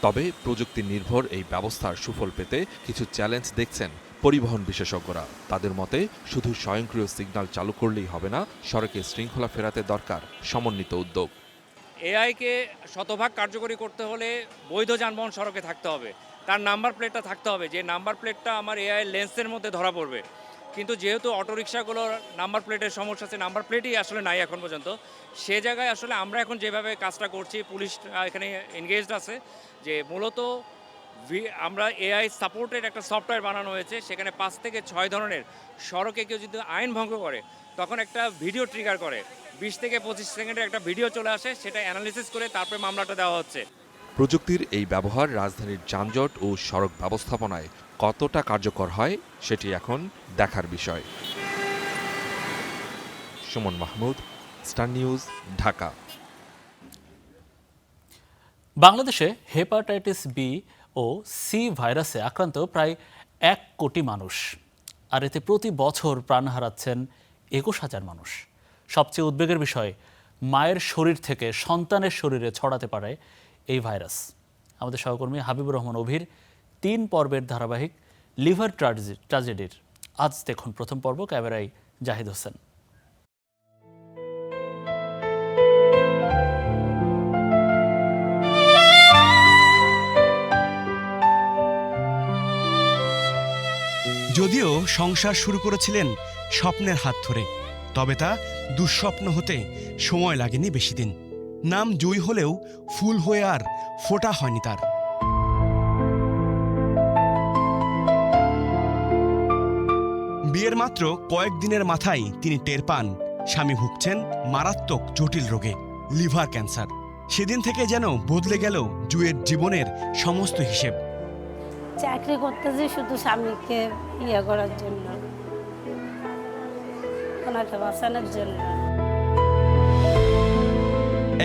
তবে প্রযুক্তি নির্ভর এই ব্যবস্থার সুফল পেতে কিছু চ্যালেঞ্জ দেখছেন পরিবহন বিশেষজ্ঞরা। তাদের মতে শুধু স্বয়ংক্রিয় সিগন্যাল চালু করলেই হবে না, সড়কে শৃঙ্খলা ফেরাতে দরকার সমন্বিত উদ্যোগ। এআইকে শতভাগ কার্যকরী করতে হলে বৈধ যানবাহন সড়কে থাকতে হবে, তার নাম্বার প্লেটটা থাকতে হবে, যে নাম্বার প্লেটটা আমার এআই লেন্সের মধ্যে ধরা পড়বে। কিন্তু যেহেতু অটোরিকশাগুলোর নাম্বার প্লেটের সমস্যা আছে, নাম্বার প্লেটই আসলে নাই এখন পর্যন্ত, সে জায়গায় আসলে আমরা এখন যেভাবে কাজটা করছি, পুলিশ এখানে এনগেজড আছে, যে মূলত আমরা এআই সাপোর্টেড একটা সফটওয়্যার বানানো হয়েছে, সেখানে 5 থেকে 6 ধরনের সড়কে কেউ যদি আইন ভঙ্গ করে তখন একটা ভিডিও ট্রিগার করে, 20 থেকে 25 সেকেন্ডের একটা ভিডিও চলে আসে, সেটা অ্যানালিসিস করে তারপরে মামলাটা দেওয়া হচ্ছে। প্রযুক্তির এই ব্যবহার রাজধানীর যানজট ও সড়ক ব্যবস্থাপনায় কতটা কার্যকর হয় সেটি এখন দেখার বিষয়। Suman Mahmud, star news, Dhaka. বাংলাদেশে হেপাটাইটিস বি ও সি ভাইরাসে আক্রান্ত প্রায় 1 কোটি মানুষ, আর এতে প্রতি বছর প্রাণ হারাচ্ছেন 21,000 মানুষ। সবচেয়ে উদ্বেগের বিষয়, মায়ের শরীর থেকে সন্তানের শরীরে ছড়াতে পারে এই ভাইরাস। আমাদের সহকর্মী হাবিবুর রহমান অভির 3 পর্বের ধারাবাহিক লিভার ট্র্যাজেডির আজ দেখুন প্রথম পর্ব। ক্যামেরায় জাহিদ হোসেন। যদিও সংসার শুরু করেছিলেন স্বপ্নের হাত ধরে, তবে তা দুঃস্বপ্ন হতে সময় লাগেনি বেশি দিন। নাম জয়ী হলেও ফুল হয়ে আর ফোটা হয়নি তার। বিয়ের মাত্র কয়েকদিনের মাথায় তিনি টের পান স্বামী ভুগছেন মারাত্মক জটিল রোগে, লিভার ক্যান্সার। সেদিন থেকে যেন বদলে গেল জুয়ের জীবনের সমস্ত হিসেব। চাকরি করতেছি শুধু স্বামীকে ইয়ে করার জন্য, ওনাকে বাঁচানোর জন্য।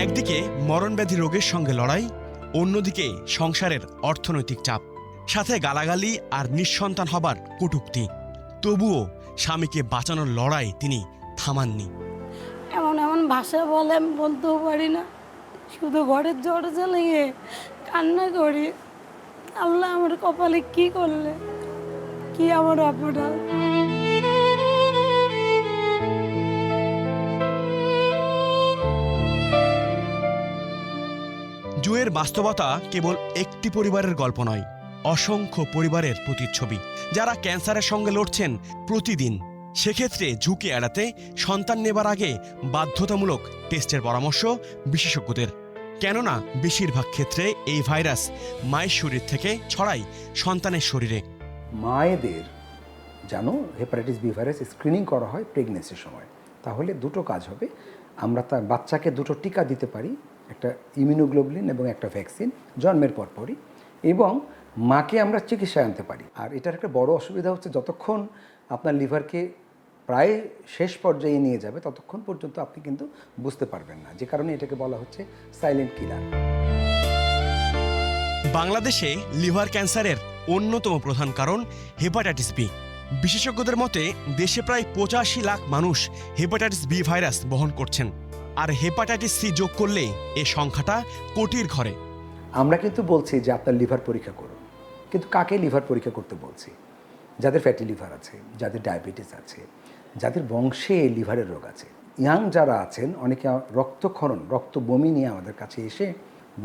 একদিকে মরণব্যাধি রোগের সঙ্গে লড়াই, অন্যদিকে সংসারের অর্থনৈতিক চাপ, সাথে গালাগালি আর নিঃসন্তান হবার কটূক্তি। তবুও স্বামীকে বাঁচানোর লড়াই তিনি থামাননি। এমন এমন ভাষা বলে আমি বলতেও পারি না, শুধু ঘরের দরজা লেগে কান্না করি, আল্লাহ আমার কপালে কি করলে, কি আমার অপরাধ। জুয়ের বাস্তবতা কেবল একটি পরিবারের গল্প নয়, অসংখ্য পরিবারের প্রতিচ্ছবি, যারা ক্যান্সারের সঙ্গে লড়ছেন প্রতিদিন। সেক্ষেত্রে ঝুঁকি এড়াতে সন্তান নেবার আগে বাধ্যতামূলক টেস্টের পরামর্শ বিশেষজ্ঞদের। কেননা বেশিরভাগ ক্ষেত্রে এই ভাইরাস মায়ের শরীর থেকে ছড়ায় সন্তানের শরীরে। মায়েদের যেন হেপাটাইটিস বি ভাইরাস স্ক্রিনিং করা হয় প্রেগনেন্সির সময়, তাহলে দুটো কাজ হবে। আমরা তার বাচ্চাকে দুটো টিকা দিতে পারি, একটা ইমিউনোগ্লোবুলিন এবং একটা ভ্যাকসিন জন্মের পরপরই, এবং মাকে আমরা চিকিৎসায় আনতে পারি। আর এটার একটা বড় অসুবিধা হচ্ছে, যতক্ষণ আপনার লিভারকে প্রায় শেষ পর্যায়ে নিয়ে যাবে ততক্ষণ পর্যন্ত আপনি কিন্তু বুঝতে পারবেন না, যে কারণে এটাকে বলা হচ্ছে সাইলেন্ট কিলার। বাংলাদেশে লিভার ক্যান্সারের অন্যতম প্রধান কারণ হেপাটাইটিস বি। বিশেষজ্ঞদের মতে দেশে প্রায় 85 লাখ মানুষ হেপাটাইটিস বি ভাইরাস বহন করছেন, আর হেপাটাইটিস সি যোগ করলে এ সংখ্যাটা কোটির ঘরে। আমরা কিন্তু বলছি যে আপনার লিভার পরীক্ষা করুন, কিন্তু কাকে লিভার পরীক্ষা করতে বলছি? যাদের ফ্যাটি লিভার আছে, যাদের ডায়াবেটিস আছে, যাদের বংশে লিভারের রোগ আছে, ইয়াং যারা আছেন, অনেকে রক্তক্ষরণ, রক্ত বমি নিয়ে আমাদের কাছে এসে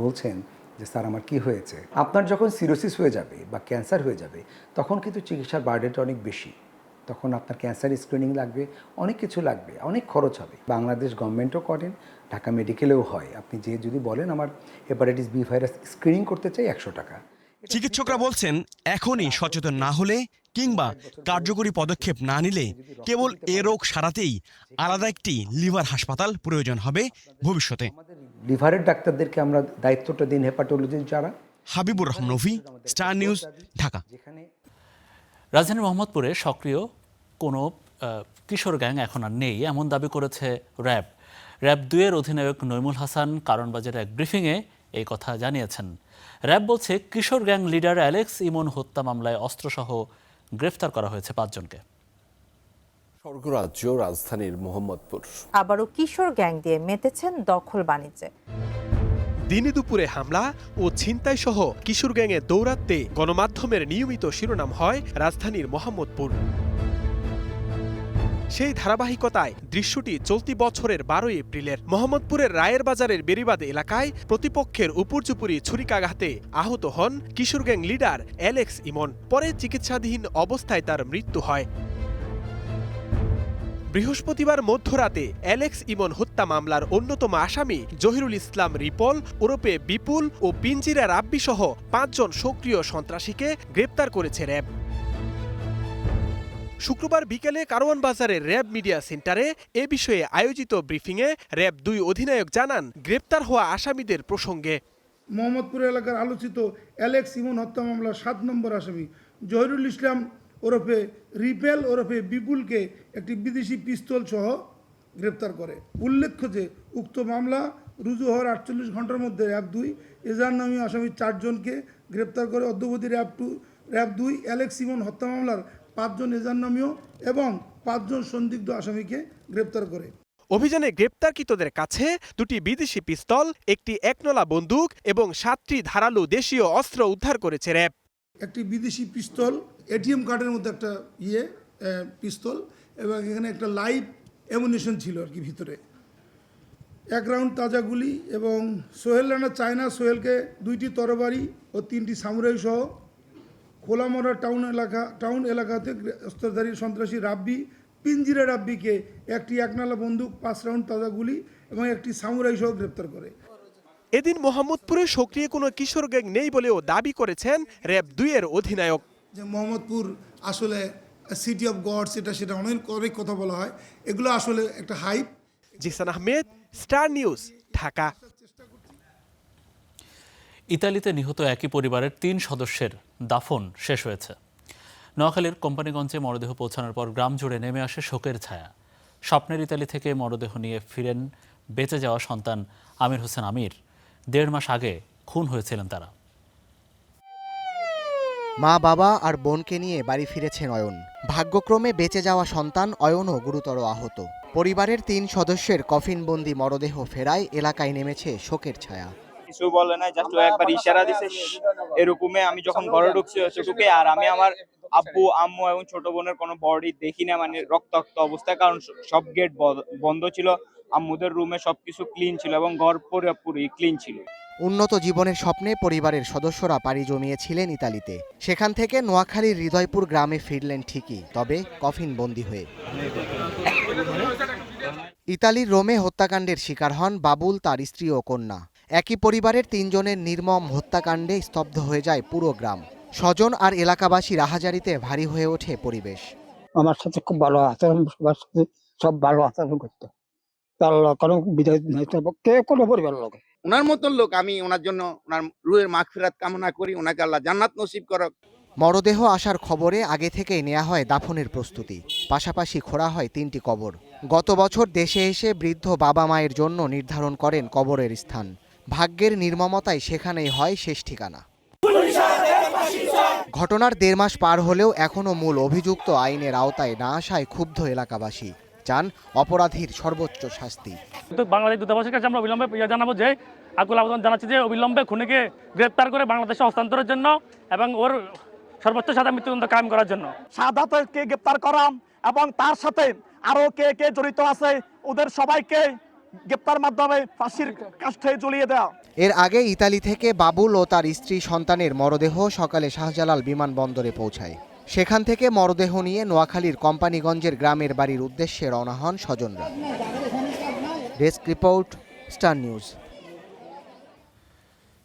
বলছেন যে স্যার আমার কি হয়েছে। আপনার যখন সিরোসিস হয়ে যাবে বা ক্যান্সার হয়ে যাবে তখন কিন্তু চিকিৎসার বার্ডেনটা অনেক বেশি, তখন আপনার ক্যান্সার স্ক্রিনিং লাগবে, অনেক কিছু লাগবে, অনেক খরচ হবে। বাংলাদেশ গভর্নমেন্টও করেন, ঢাকা মেডিকেলেও হয়। আপনি যদি বলেন আমার হেপাটাইটিস বি ভাইরাস স্ক্রিনিং করতে চাই 100 টাকা। চিকিৎসকরা বলছেন এখনই সচেতন না হলে কিংবা কার্যকরী পদক্ষেপ না নিলে কেবল এ রোগ সারাতেই আলাদা একটি লিভার হাসপাতাল প্রয়োজন হবে ভবিষ্যতে। লিভারের ডাক্তারদেরকে আমরা দায়িত্বটা দিন, হেপাটোলজি যারা। Habibur Rahman Navi, star news, Dhaka. রাজধানীর মোহাম্মদপুরে সক্রিয় কোনো কিশোর গ্যাং এখন আর নেই এমন দাবি করেছে র্যাব। র্যাব 2-এর অধিনায়ক নইমুল হাসান কারণবাজারের এক ব্রিফিংয়ে এই কথা জানিয়েছেন। র্যাব বলছে কিশোর গ্যাং লিডার অ্যালেক্স ইমন হত্যা মামলায় অস্ত্রসহ গ্রেফতার করা হয়েছে 5 জনকে। স্বর্গরাজ্য রাজধানীর মোহাম্মদপুর। আবারও কিশোর গ্যাং দিয়ে মেতেছেন দখল বাণিজ্যে। দিনে দুপুরে হামলা ও ছিনতাই সহ কিশোর গ্যাংয়ে দৌরাত্মে গণমাধ্যমের নিয়মিত শিরোনাম হয় রাজধানীর মোহাম্মদপুর। সেই ধারাবাহিকতায় দৃশ্যটি চলতি বছরের 12 এপ্রিলের মোহাম্মদপুরের রায়ের বাজারের বেরিবাদ এলাকায় প্রতিপক্ষের উপর্যুপুরি ছুরিকাঘাতে আহত হন কিশোর গ্যাং লিডার অ্যালেক্স ইমন। পরে চিকিৎসাধীন অবস্থায় তার মৃত্যু হয়। বৃহস্পতিবার মধ্যরাতে অ্যালেক্স ইমন হত্যা মামলার অন্যতম আসামি জহিরুল ইসলাম রিপল ওরফে বিপুল ও পিঞ্জিরা রাব্বি সহ 5 জন সক্রিয় সন্ত্রাসীকে গ্রেপ্তার করেছে র্যাব। শুক্রবার বিকেলে কারওয়ান বাজারের র্যাব মিডিয়া সেন্টারে এ বিষয়ে আয়োজিত ব্রিফিংয়ে র্যাব 2 অধিনায়ক জানান গ্রেপ্তার হওয়া আসামিদের প্রসঙ্গে। মোহাম্মদপুর এলাকার আলোচিত অ্যালেক্স ইমন হত্যা মামলার 7 নম্বর আসামি জহিরুল ইসলাম ওরফে রিপেল ওরফে বিপুলকে একটি বিদেশি পিস্তল সহ গ্রেপ্তার করে। উল্লেখ্য যে উক্ত মামলা রুজু হওয়ার 48 ঘন্টার মধ্যে র্যাব 2 এজাহার নামীয় আসামি 4 জনকে গ্রেপ্তার করে। অদ্যাবধি র্যাব 2 অ্যালেক্স ইমন হত্যা মামলার 5 জন এজাহার নামীয় এবং 5 জন সন্দিগ্ধ আসামিকে গ্রেপ্তার করে। অভিযানে গ্রেপ্তারকৃতদের কাছে 2টি বিদেশি পিস্তল, একটি একনলা বন্দুক এবং 7টি ধারালো দেশীয় অস্ত্র উদ্ধার করেছে র্যাব। একটি বিদেশি পিস্তল, এটিএম কার্ডের মধ্যে একটা পিস্তল এবং এখানে একটা লাইভ অ্যামুনিশন ছিল আর কি ভিতরে, 1 রাউন্ড তাজা গুলি এবং সোহেল রানা চায়না সোহেলকে 2টি তরবারি ও 3টি সামুরাই সহ খোলামরা টাউন এলাকাতে অস্ত্রধারী সন্ত্রাসী রাব্বি পিঞ্জিরা রাব্বিকে একটি একনালা বন্দুক, 5 রাউন্ড তাজা গুলি এবং একটি সামুরাই সহ গ্রেপ্তার করে। এদিন মোহাম্মদপুরে সক্রিয় কোনো কিশোর গ্যাং নেই বলেও দাবি করেছেন র্যাব 2-এর অধিনায়ক। যে মোহাম্মদপুর আসলে সিটি অফ গডস, সেটা অনেক কথা বলা হয়, এগুলো আসলে একটা hype. Zisan Ahmed, star news, Dhaka. ইতালিতে নিহত একই পরিবারের 3 সদস্যের দাফন শেষ হয়েছে। নোয়াখালীর কোম্পানিগঞ্জে মরদেহ পৌঁছানোর পর গ্রাম জুড়ে নেমে আসে শোকের ছায়া। স্বপ্নের ইতালি থেকে মরদেহ নিয়ে ফিরেন বেঁচে যাওয়া সন্তান আমির হোসেন আমির। 1.5 মাস আগে খুন হয়েছিলেন তারা। মা, বাবা আর বোনকে নিয়ে বাড়ি ফিরেছেন অয়ন। ভাগ্যক্রমে বেঁচে যাওয়া সন্তান অয়নও গুরুতর আহত। পরিবারের 3 সদস্যের কফিনবন্দি মরদেহ ফেরায় এলাকায় নেমেছে শোকের ছায়া। কিছু বলে নাই, জাস্ট একবার ইশারা দিছে এরকমে। আমি যখন ঘরে ঢুকে আর আমি আমার আব্বু, আম্মু এবং ছোট বোনের কোনো বডি দেখি না, মানে রক্তাক্ত অবস্থায়, কারণ সব গেট বন্ধ ছিল। আম্মুদের রুমে সবকিছু ক্লিন ছিল এবং ঘর পুরোপুরি ক্লিন ছিল। উন্নত জীবনের স্বপ্নে পরিবারের সদস্যরা পাড়ি জমিয়েছিলেন ইতালিতে। সেখান থেকে নোয়াখালীর হৃদয়পুর গ্রামে ফিরলেন ঠিকই, তবে কফিনবন্দি হয়ে। ইতালির রোমে হত্যাকাণ্ডের শিকার হন বাবুল, তার স্ত্রী ও কন্যা। একই পরিবারের 3 জনের নির্মম হত্যাকাণ্ডে স্তব্ধ হয়ে যায় পুরো গ্রাম। স্বজন আর এলাকাবাসীর আহাজারিতে ভারী হয়ে ওঠে পরিবেশ। আমার সাথে খুব ভালো আচরণ, সবার সাথে সব ভালো আচরণ করতো। তার কোনো বিদায় কে কোনো পরিবার লোক ওনার মতন লোক, আমি ওনার জন্য ওনার রুহের মাগফিরাত কামনা করি। ওনাকে আল্লাহ জান্নাত নসিব করুক। মরদেহ আসার খবরে আগে থেকেই নেওয়া হয় দাফনের প্রস্তুতি। পাশাপাশি খোঁড়া হয় 3টি কবর। গত বছর দেশে এসে বৃদ্ধ বাবা মায়ের জন্য নির্ধারণ করেন কবরের স্থান। ভাগ্যের নির্মমতায় সেখানেই হয় শেষ ঠিকানা। ঘটনার 1.5 মাস পার হলেও এখনও মূল অভিযুক্ত আইনের আওতায় না আসায় ক্ষুব্ধ এলাকাবাসী চান অপরাধীর সর্বোচ্চ শাস্তি। বাংলাদেশ দূতাবাসের কাছে আমরা অবিলম্বে জানাবো যে আকুল আবেদন জানাচ্ছি যে অবিলম্বে খুনিকে গ্রেপ্তার করে বাংলাদেশে হস্তান্তরের জন্য এবং ওর সর্বোচ্চ সাজা মৃত্যুদণ্ড কায়েম করার জন্য। সাদাতকে গ্রেপ্তার করা এবং তার সাথে আরো কে কে জড়িত আছে ওদের সবাইকে গ্রেপ্তার মাধ্যমে ফাঁসির কাষ্ঠে ঝুলিয়ে দেওয়া। এর আগে ইতালি থেকে বাবুল ও তার স্ত্রী সন্তানের মরদেহ সকালে শাহজালাল বিমানবন্দরে পৌঁছায়। সেখান থেকে মরদেহ নিয়ে নোয়াখালীর কোম্পানিগঞ্জের গ্রামের বাড়ির উদ্দেশ্যে রওনা হন স্বজনরা। Desk report, star news.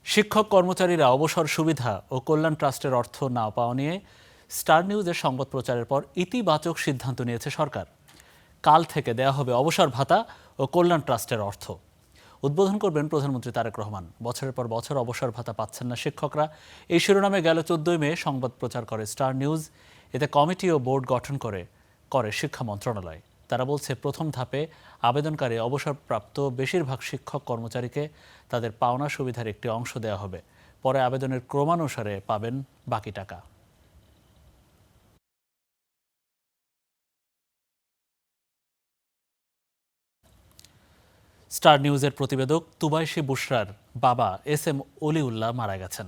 শিক্ষক কর্মচারীরা অবসর সুবিধা ও কল্যাণ ট্রাস্টের অর্থ না পাওয়া নিয়ে স্টার নিউজের সংবাদ প্রচারের পর ইতিবাচক সিদ্ধান্ত নিয়েছে সরকার। কাল থেকে দেয়া হবে অবসর ভাতা ও কল্যাণ ট্রাস্টের অর্থ। উদ্বোধন করবেন প্রধানমন্ত্রী তারেক রহমান। বছরের পর বছর অবসর ভাতা পাচ্ছেন না শিক্ষকরা, এই শিরোনামে গেল 14 মে সংবাদ প্রচার করে স্টার নিউজ। এতে কমিটি ও বোর্ড গঠন করে শিক্ষা মন্ত্রণালয়। তারা বলছে, প্রথম ধাপে আবেদনকারী অবসরপ্রাপ্ত বেশিরভাগ শিক্ষক কর্মচারীকে তাদের পাওনা সুবিধার একটি অংশ দেওয়া হবে। পরে আবেদনের ক্রমানুসারে পাবেন বাকি টাকা। স্টার নিউজের প্রতিবেদক তুবাইশি বুশরার বাবা SM অলিউল্লাহ মারা গেছেন।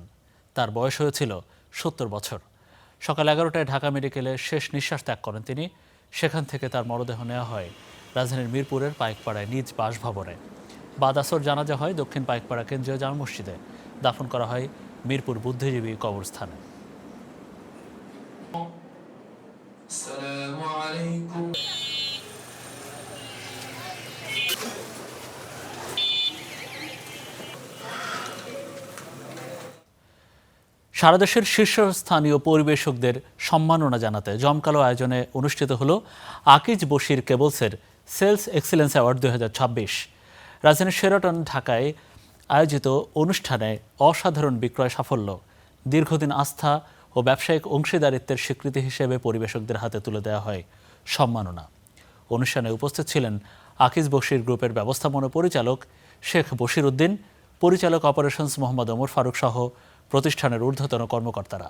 তার বয়স হয়েছিল 70 বছর। সকাল 11টায় ঢাকা মেডিকেলে শেষ নিঃশ্বাস ত্যাগ করেন তিনি। সেখান থেকে তার মরদেহ নেওয়া হয় রাজধানীর মিরপুরের পাইকপাড়ায় নিজ বাসভবনে। বাদ আসর জানাজা হয় দক্ষিণ পাইকপাড়া কেন্দ্রীয় জামে মসজিদে। দাফন করা হয় মিরপুর বুদ্ধিজীবী কবরস্থানে। সারা দেশের শীর্ষস্থানীয় পরিবেশকদের সম্মাননা জানাতে জমকালো আয়োজনে অনুষ্ঠিত হলো আকিজ বশির কেবলসের সেলস এক্সিলেন্স অ্যাওয়ার্ড 2026। রাজধানীর শেরাটন ঢাকায় আয়োজিত অনুষ্ঠানে অসাধারণ বিক্রয় সাফল্য, দীর্ঘদিন আস্থা ও ব্যবসায়িক অংশীদারিত্বের স্বীকৃতি হিসেবে পরিবেশকদের হাতে তুলে দেওয়া হয় সম্মাননা। অনুষ্ঠানে উপস্থিত ছিলেন আকিজ বশির গ্রুপের ব্যবস্থাপনা পরিচালক শেখ বশির উদ্দিন, পরিচালক অপারেশনস মোহাম্মদ ওমর ফারুক সহ প্রতিষ্ঠানের ঊর্ধ্বতন কর্মকর্তারা।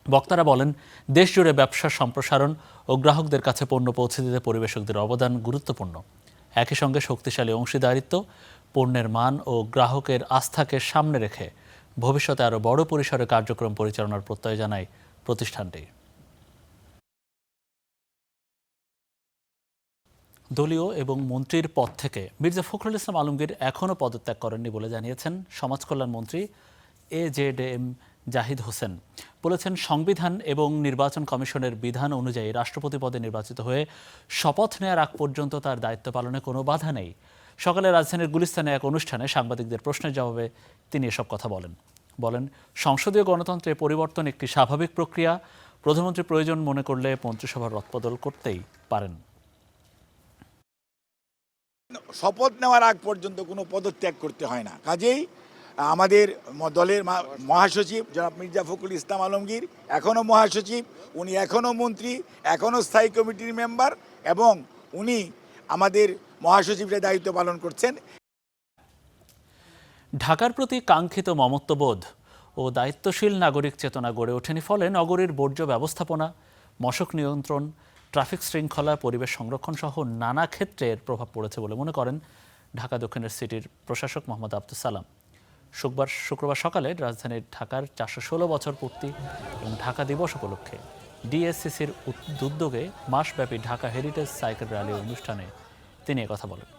বক্তারা বলেন, দেশজুড়ে ব্যবসার সম্প্রসারণ ও গ্রাহকদের কাছে পণ্য পৌঁছে দিতে পরিবেশকদের অবদান গুরুত্বপূর্ণ। একই সঙ্গে শক্তিশালী অংশীদারিত্ব, পণ্যের মান ও গ্রাহকের আস্থাকে সামনে রেখে ভবিষ্যতে আরও বড় পরিসরে কার্যক্রম পরিচালনার প্রত্যয় জানায় প্রতিষ্ঠানটি। দলীয় এবং মন্ত্রীর পদ থেকে মির্জা ফখরুল ইসলাম আলমগীর এখনও পদত্যাগ করেননি বলে জানিয়েছেন সমাজকল্যাণ মন্ত্রী AJM জাহিদ হোসেন। বলেছেন, সংবিধান এবং নির্বাচন কমিশনের বিধান অনুযায়ী রাষ্ট্রপতি পদে নির্বাচিত হয়ে শপথ নেওয়ার আগ পর্যন্ত তার দায়িত্ব পালনে কোনো বাধা নেই। সকালে রাজধানীর গুলিস্তানে এক অনুষ্ঠানে সাংবাদিকদের প্রশ্নের জবাবে তিনি এসব কথা বলেন, সংসদীয় গণতন্ত্রে পরিবর্তন একটি স্বাভাবিক প্রক্রিয়া। প্রধানমন্ত্রী প্রয়োজন মনে করলে মন্ত্রিসভার রদবদল করতেই পারেন। শপথ নেওয়ার আগ পর্যন্ত কোনো পদত্যাগ করতে হয় না। কাজেই আমাদের দলের মহাসচিব জনাব মির্জা ফখরুল ইসলাম আলমগীর এখনও মহাসচিব, উনি এখনও মন্ত্রী, এখনও স্থায়ী কমিটির মেম্বার এবং উনি আমাদের মহাসচিবের দায়িত্ব পালন করছেন। ঢাকার প্রতি কাঙ্ক্ষিত মমত্ববোধ ও দায়িত্বশীল নাগরিক চেতনা গড়ে ওঠেনি ফলে নগরীর বর্জ্য ব্যবস্থাপনা, মশক নিয়ন্ত্রণ, ট্রাফিক শৃঙ্খলা, পরিবেশ সংরক্ষণ সহ নানা ক্ষেত্রে এর প্রভাব পড়েছে বলে মনে করেন ঢাকা দক্ষিণের সিটির প্রশাসক মোহাম্মদ আব্দুস সালাম। শুক্রবার সকালে রাজধানীর ঢাকার 416 বছর পূর্তি এবং ঢাকা দিবস উপলক্ষে DSCCর উদ্যোগে মাসব্যাপী ঢাকা হেরিটেজ সাইকেল র্যালি অনুষ্ঠানে তিনি একথা বলেন।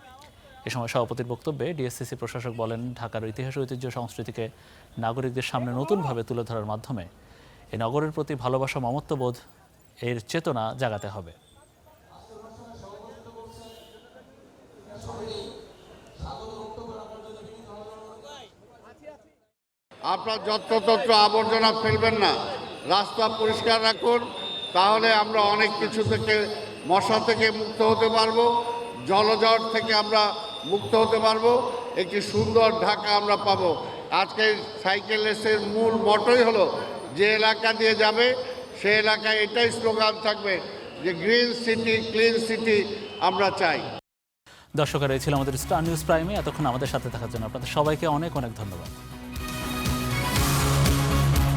এ সময় সভাপতির বক্তব্যে DSCC প্রশাসক বলেন, ঢাকার ইতিহাস, ঐতিহ্য, সংস্কৃতিকে নাগরিকদের সামনে নতুনভাবে তুলে ধরার মাধ্যমে এই নগরের প্রতি ভালোবাসা, মমত্ববোধ এর চেতনা জাগাতে হবে। আপনার যত্রতত্র আবর্জনা ফেলবেন না, রাস্তা পরিষ্কার রাখুন, তাহলে আমরা অনেক কিছু থেকে, মশা থেকে মুক্ত হতে পারবো, জলজট থেকে আমরা মুক্ত হতে পারবো, একটি সুন্দর ঢাকা আমরা পাবো। আজকে সাইকেল রেসের মূল মটোই হলো, যে এলাকা দিয়ে যাবে সে এলাকায় এটাই স্লোগান থাকবে যে গ্রিন সিটি, ক্লিন সিটি আমরা চাই। দর্শকেরা, এই ছিল আমাদের স্টার নিউজ প্রাইমে। এতক্ষণ আমাদের সাথে থাকার জন্য আপনাদের সবাইকে অনেক অনেক ধন্যবাদ।